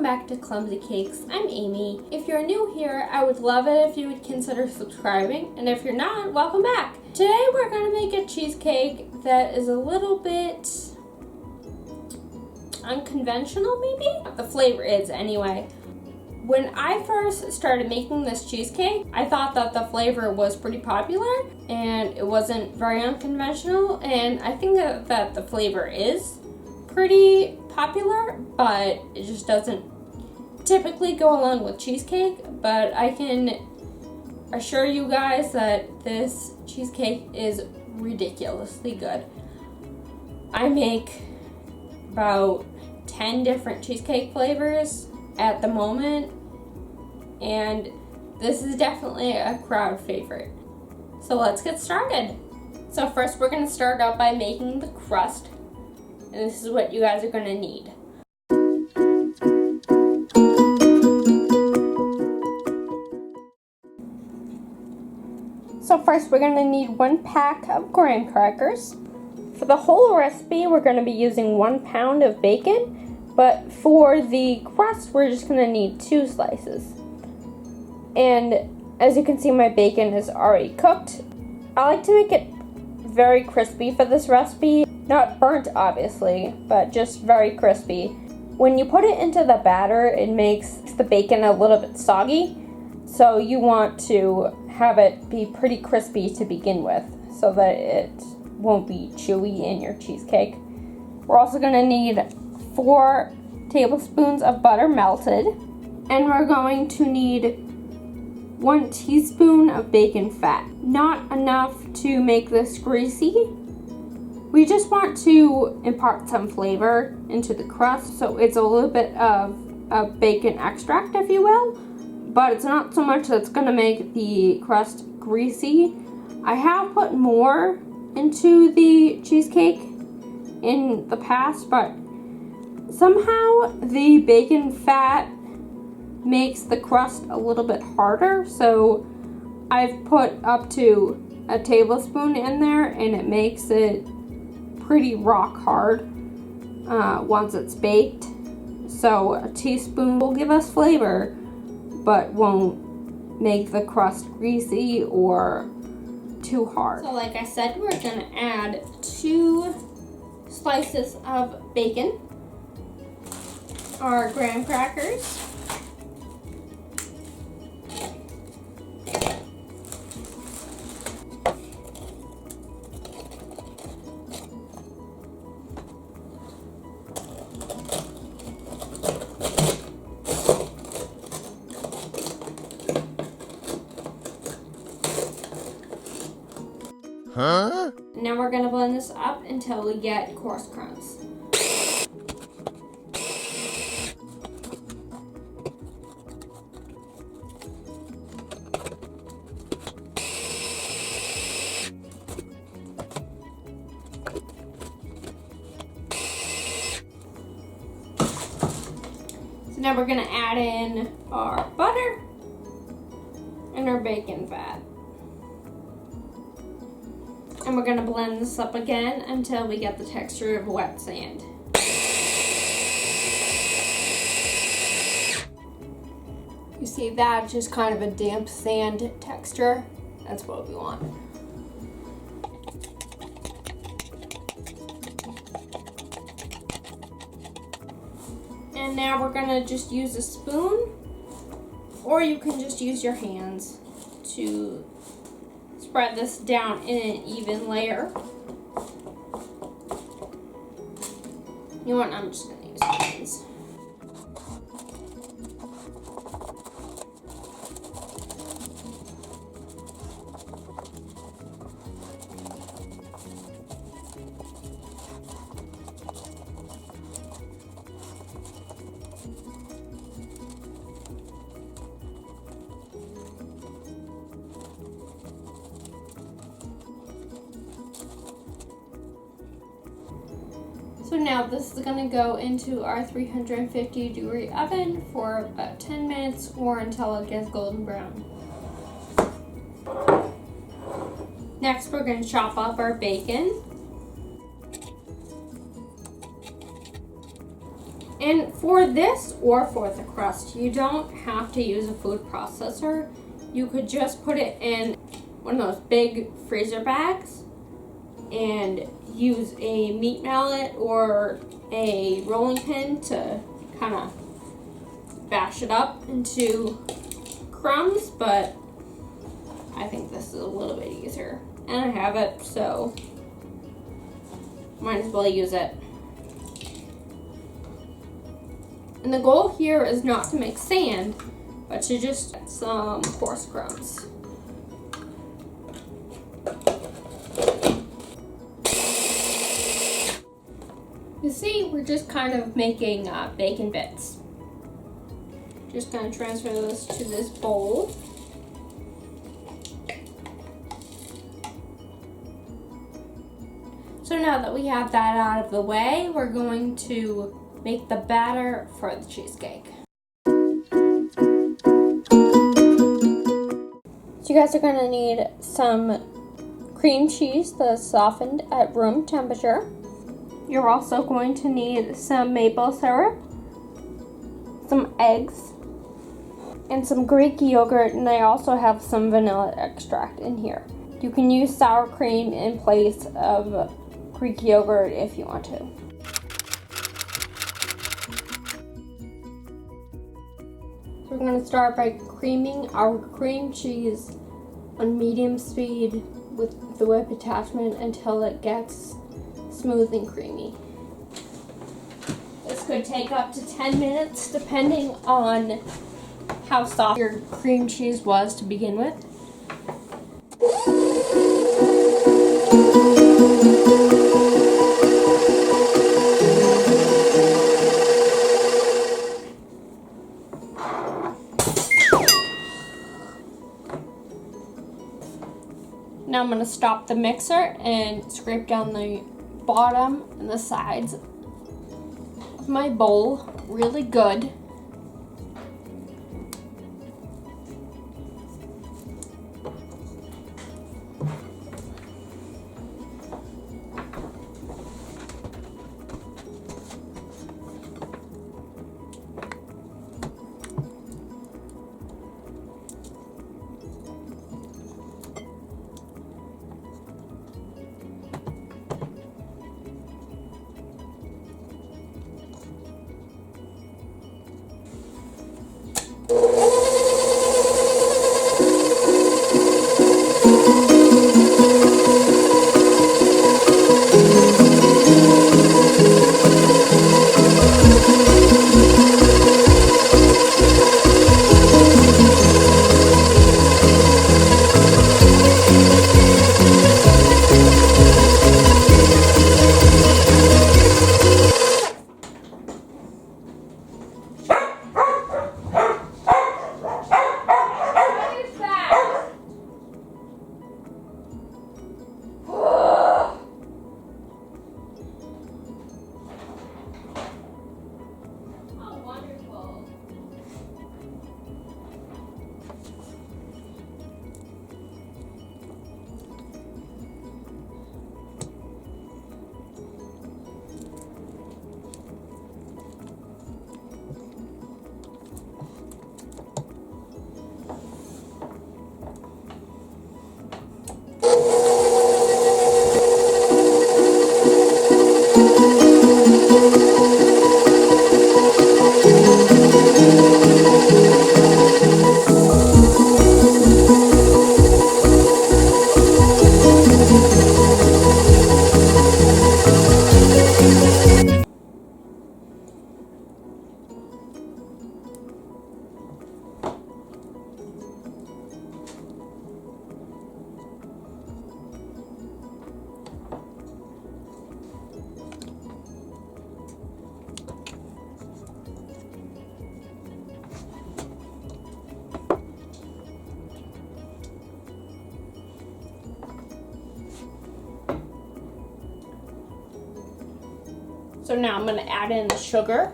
back to Clumsy Cakes. I'm Amy. If you're new here, I would love it if you would consider subscribing, and if you're not, welcome back. Today we're going to make a cheesecake that is a little bit unconventional, maybe? The flavor is, anyway. When I first started making this cheesecake, I thought that the flavor was pretty popular and it wasn't very unconventional, and I think that the flavor is pretty popular, but it just doesn't typically go along with cheesecake. But I can assure you guys that this cheesecake is ridiculously good. I make about 10 different cheesecake flavors at the moment, and this is definitely a crowd favorite. So let's get started. So first we're going to start out by making the crust, and this is what you guys are going to need. So first we're going to need 1 pack of graham crackers. For the whole recipe we're going to be using 1 pound of bacon, but for the crust we're just going to need 2 slices. And as you can see, my bacon is already cooked. I like to make it very crispy for this recipe. Not burnt, obviously, but just very crispy. When you put it into the batter, it makes the bacon a little bit soggy. So you want to have it be pretty crispy to begin with so that it won't be chewy in your cheesecake. We're also going to need 4 tablespoons of butter melted. And we're going to need 1 teaspoon of bacon fat. Not enough to make this greasy. We just want to impart some flavor into the crust, so it's a little bit of a bacon extract, if you will, but it's not so much that's going to make the crust greasy. I have put more into the cheesecake in the past, but somehow the bacon fat makes the crust a little bit harder, so I've put up to a tablespoon in there, and it makes it pretty rock hard once it's baked. So a teaspoon will give us flavor, but won't make the crust greasy or too hard. So like I said, we're gonna add 2 slices of bacon, our graham crackers, Now we're going to blend this up until we get coarse crumbs. So now we're going to add in our butter and our bacon fat. And we're going to blend this up again until we get the texture of wet sand. You see, that's just kind of a damp sand texture. That's what we want. And now we're going to just use a spoon, or you can just use your hands to spread this down in an even layer. You know what? I'm just going to use my hands. So now this is going to go into our 350-degree oven for about 10 minutes or until it gets golden brown. Next, we're going to chop up our bacon. And for this or for the crust, you don't have to use a food processor. You could just put it in one of those big freezer bags and use a meat mallet or a rolling pin to kind of bash it up into crumbs, but I think this is a little bit easier. And I have it, so might as well use it. And the goal here is not to make sand, but to just get some coarse crumbs. You see, we're just kind of making bacon bits. Just gonna transfer this to this bowl. So now that we have that out of the way, we're going to make the batter for the cheesecake. So you guys are gonna need some cream cheese that's softened at room temperature. You're also going to need some maple syrup, some eggs, and some Greek yogurt, and I also have some vanilla extract in here. You can use sour cream in place of Greek yogurt if you want to. So we're going to start by creaming our cream cheese on medium speed with the whip attachment until it gets smooth and creamy. This could take up to 10 minutes depending on how soft your cream cheese was to begin with. Now I'm going to stop the mixer and scrape down the bottom and the sides of my bowl really good. So now I'm going to add in the sugar.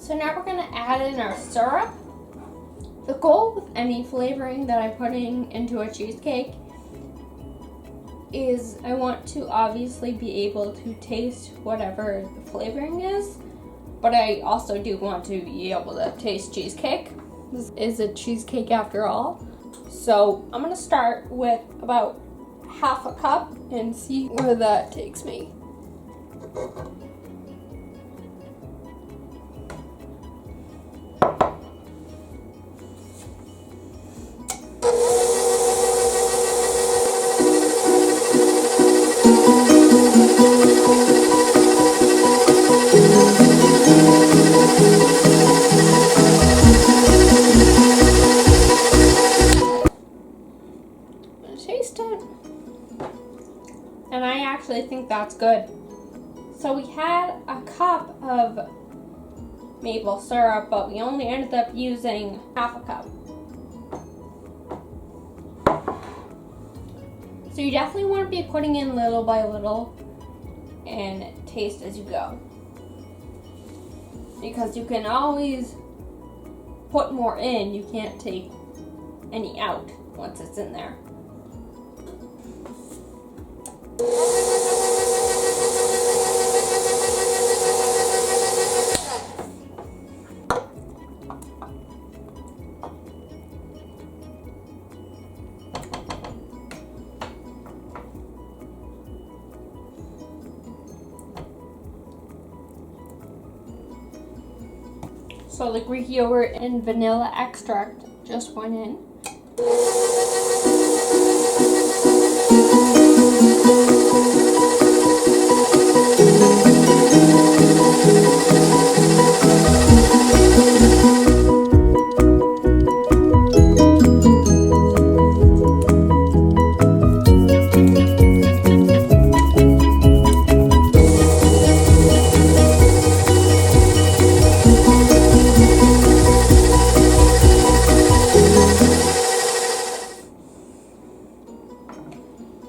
So now we're gonna add in our syrup. The goal with any flavoring that I'm putting into a cheesecake is I want to obviously be able to taste whatever the flavoring is, but I also do want to be able to taste cheesecake. This is a cheesecake after all. So I'm gonna start with about half a cup and see where that takes me. Taste it. And I actually think that's good. So we had a cup of maple syrup, but we only ended up using half a cup. So you definitely want to be putting in little by little and taste as you go. Because you can always put more in, you can't take any out once it's in there. So the Greek yogurt and vanilla extract just went in.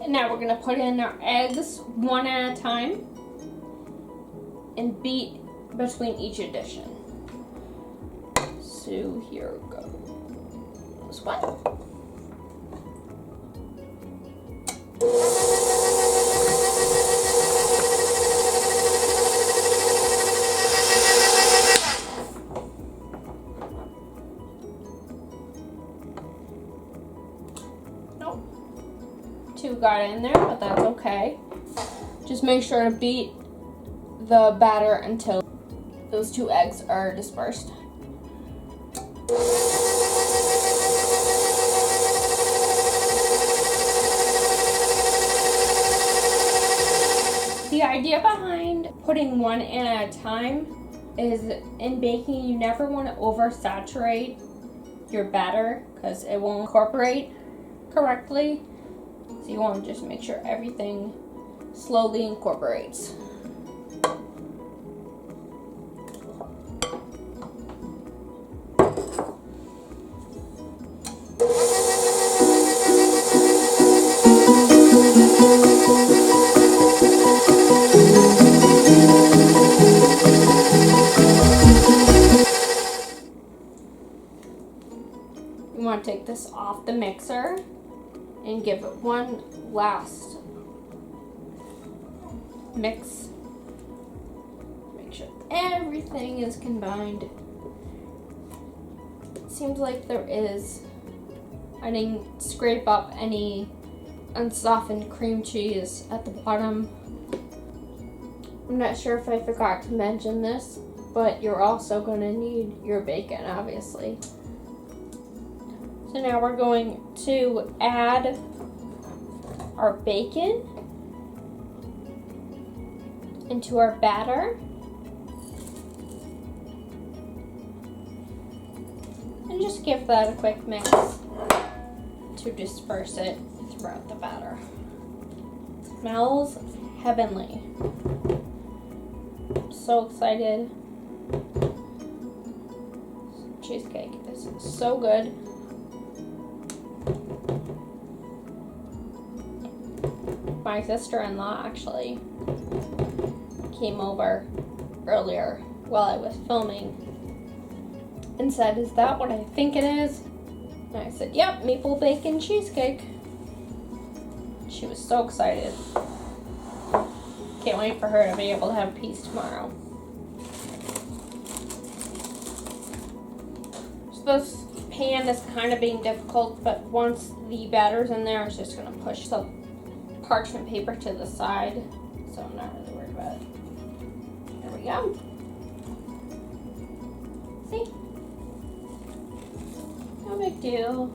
Now we're going to put in our eggs one at a time and beat between each addition. So here we go. This one. Two got in there, but that's okay. Just make sure to beat the batter until those two eggs are dispersed. The idea behind putting one in at a time is in baking you never want to oversaturate your batter because it won't incorporate correctly. So you want to just make sure everything slowly incorporates. You want to take this off the mixer and give it one last mix. Make sure everything is combined. It seems like there is. I didn't scrape up any unsoftened cream cheese at the bottom. I'm not sure if I forgot to mention this, but you're also going to need your bacon, obviously. So now we're going to add our bacon into our batter. And just give that a quick mix to disperse it throughout the batter. It smells heavenly. I'm so excited. Cheesecake is so good. My sister-in-law actually came over earlier while I was filming and said, "Is that what I think it is?" And I said, "Yep, maple bacon cheesecake." She was so excited. Can't wait for her to be able to have a piece tomorrow. So this pan is kind of being difficult, but once the batter's in there, it's just going to push some parchment paper to the side. So I'm not really worried about it. There we go. See? No big deal.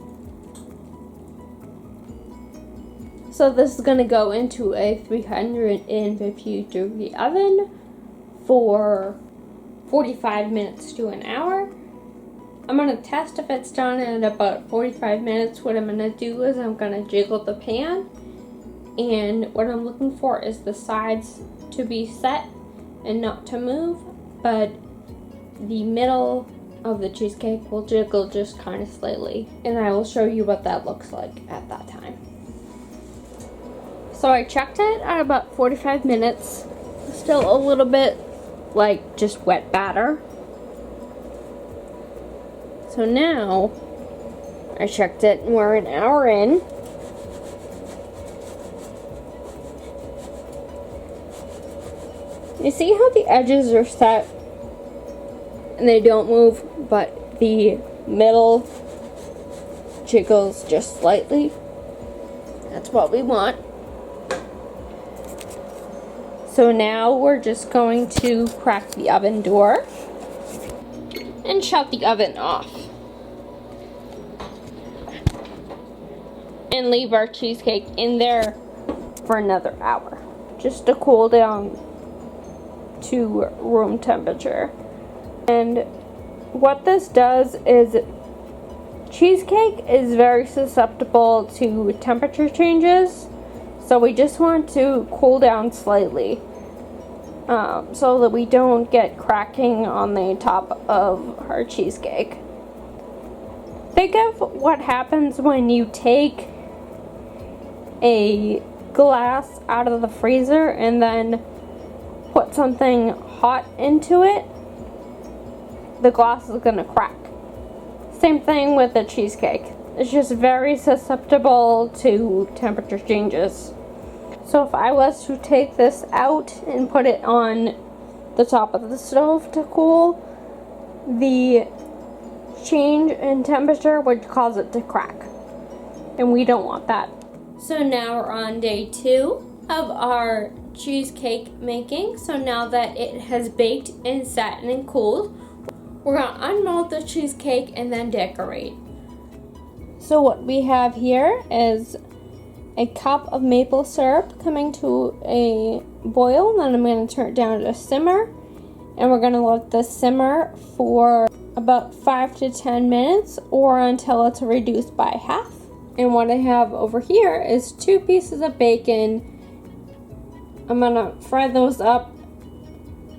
So this is going to go into a 350-degree oven for 45 minutes to an hour. I'm going to test if it's done in about 45 minutes. What I'm going to do is I'm going to jiggle the pan. And what I'm looking for is the sides to be set and not to move. But the middle of the cheesecake will jiggle just kind of slightly. And I will show you what that looks like at that time. So I checked it at about 45 minutes. Still a little bit like just wet batter. So now I checked it and we're an hour in. You see how the edges are set and they don't move, but the middle jiggles just slightly? That's what we want. So now we're just going to crack the oven door and shut the oven off. And leave our cheesecake in there for another hour, just to cool down to room temperature. And what this does is, cheesecake is very susceptible to temperature changes. So we just want to cool down slightly so that we don't get cracking on the top of our cheesecake. Think of what happens when you take a glass out of the freezer and then put something hot into it. The glass is going to crack. Same thing with the cheesecake. It's just very susceptible to temperature changes. So if I was to take this out and put it on the top of the stove to cool, the change in temperature would cause it to crack. And we don't want that. So now we're on day 2 of our cheesecake making. So now that it has baked and set and cooled, we're going to unmold the cheesecake and then decorate. So what we have here is a cup of maple syrup coming to a boil. Then I'm going to turn it down to simmer. And we're going to let this simmer for about 5 to 10 minutes or until it's reduced by half. And what I have over here is 2 pieces of bacon. I'm going to fry those up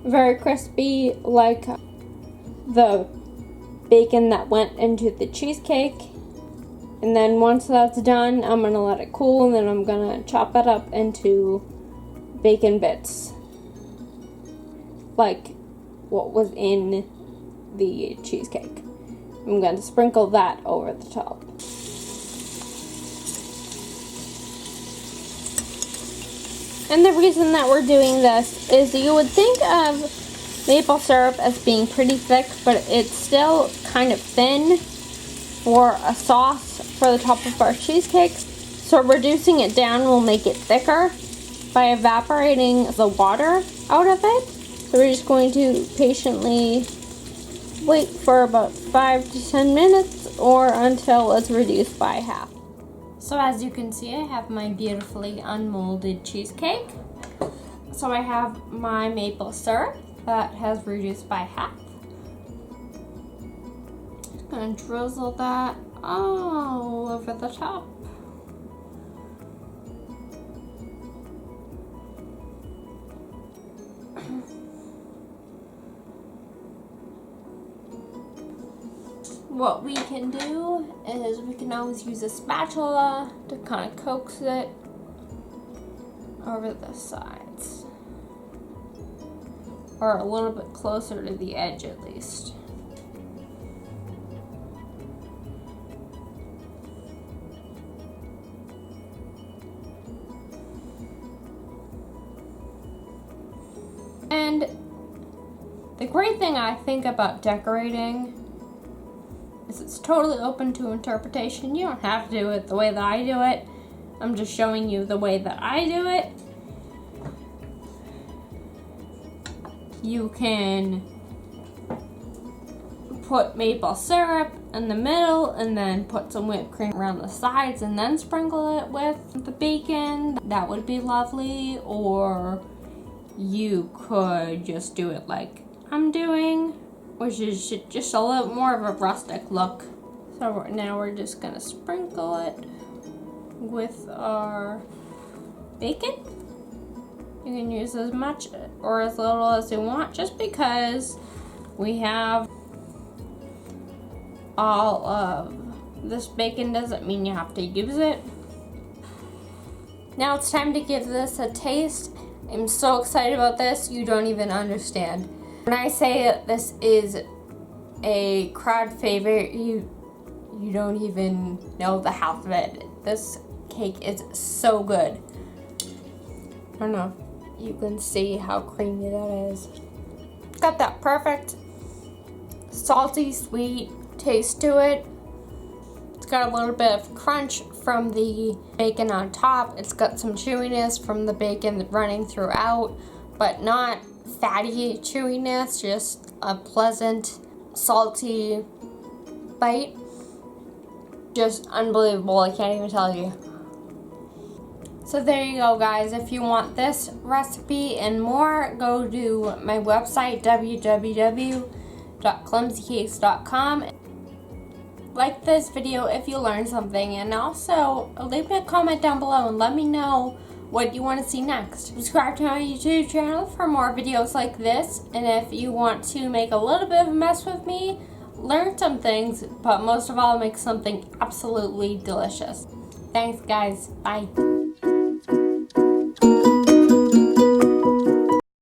very crispy like the bacon that went into the cheesecake. And then once that's done, I'm going to let it cool, and then I'm going to chop it up into bacon bits, like what was in the cheesecake. I'm going to sprinkle that over the top. And the reason that we're doing this is you would think of maple syrup as being pretty thick, but it's still kind of thin for a sauce for the top of our cheesecake. So reducing it down will make it thicker by evaporating the water out of it. So we're just going to patiently wait for about 5 to 10 minutes or until it's reduced by half. So as you can see, I have my beautifully unmolded cheesecake. So I have my maple syrup that has reduced by half. Just gonna drizzle that all over the top. What we can do is we can always use a spatula to kind of coax it over the sides, or a little bit closer to the edge at least. The great thing I think about decorating is it's totally open to interpretation. You don't have to do it the way that I do it. I'm just showing you the way that I do it. You can put maple syrup in the middle and then put some whipped cream around the sides and then sprinkle it with the bacon. That would be lovely. Or you could just do it like I'm doing, which is just a little more of a rustic look. So now we're just gonna sprinkle it with our bacon. You can use as much or as little as you want, just because we have all of this bacon doesn't mean you have to use it. Now it's time to give this a taste. I'm so excited about this, you don't even understand. When I say that this is a crowd favorite, you don't even know the half of it. This cake is so good. I don't know if you can see how creamy that is. It's got that perfect salty, sweet taste to it. It's got a little bit of crunch from the bacon on top. It's got some chewiness from the bacon running throughout, but not fatty chewiness, just a pleasant, salty bite. Just unbelievable, I can't even tell you. So there you go, guys. If you want this recipe and more, go to my website, www.clumsycakes.com. Like this video if you learned something, and also leave me a comment down below and let me know what you want to see next. Subscribe to my YouTube channel for more videos like this, and if you want to make a little bit of a mess with me, learn some things, but most of all, make something absolutely delicious. Thanks, guys. Bye.